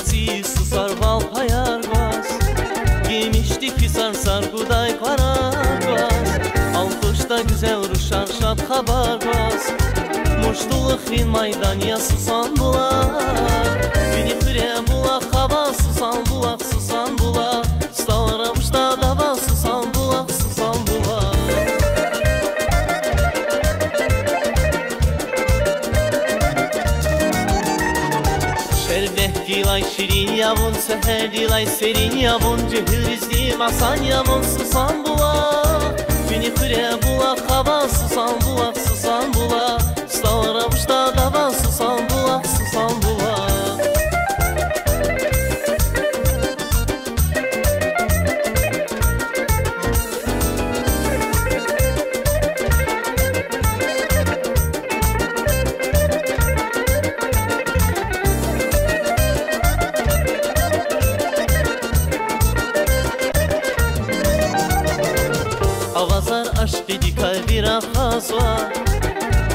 keçi susar bal payarmaz. Giymişti ki sarsar guday kararmaz. Alkışta güzel ruşar şat habarmaz. Muştuluk in maydanya susan bular. Beni kire bulak hava susan bulak susan bulak. Stavramışta dava susan bulak susan bulak. Şerbet dilay şirin yavun seher dilay serin yavun. Cehir izliyim asan yavun susan bulak. Beni kire bulak hava susan bulak susan bulak. Stavramışta dava susan bulak susan bulak. Avazar aşk idi kalbi rahaz var.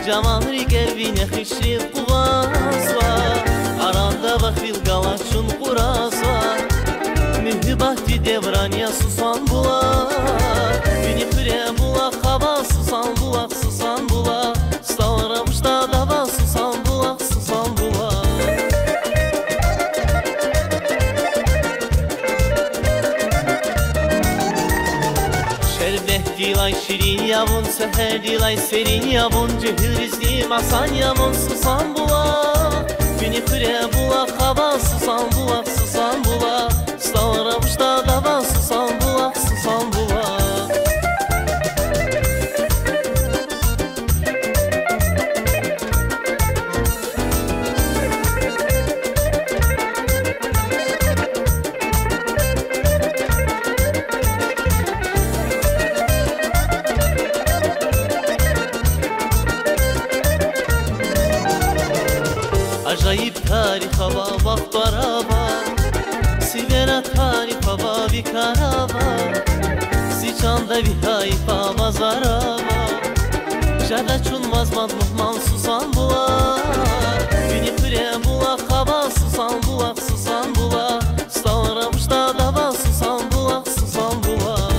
Cavanri gelbine xişri kuvaz var. Aranda vakil galaçın kuraz var. Mühibati devranya susan bulak. Beni kire bulak hava susan bulak susan bulak. Stavramışta dava susan bulak susan bulak. Şerbet dilay şirin yavun seher dilay serin yavun. Cehir izliyim asan yavun susan bulak. Beni kire bulak hava susan bulak susan bulak. Stavramışta dava susan bulak susan bulak. Acayip tarih hava vakt araba. Sivera tarih hava bir karava. Siçanda bir hayfa mazarava. Jada çunmaz madmuhman susan bulak. Beni kire bulak hava susan bulak susan bulak. Stavramışta dava susan bulak susan bulak.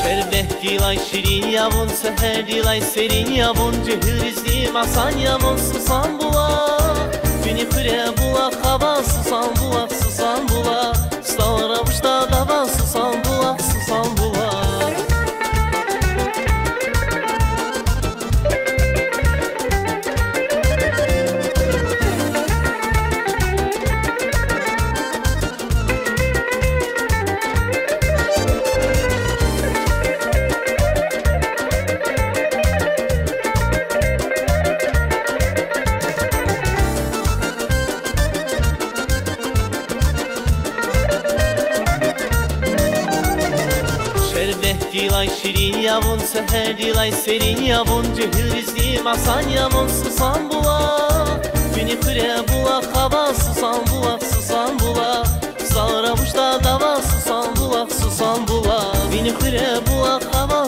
Şerbet dilay şirin yavun seher dilay serin yavun. Cehir izliyim asan yavun susan bulak. Beni kire bulak hava susan bulak susan bulak. Stavramışta dava susan bulak susan bulak. Şerbet dilay şirin yavun seher dilay serin yavun. Cehir izliyim asan yavun susan bulak. Beni kire bulak hava susan bulak susan bulak. Stavramışta dava susan bulak susan bulak. Beni kire bulak hava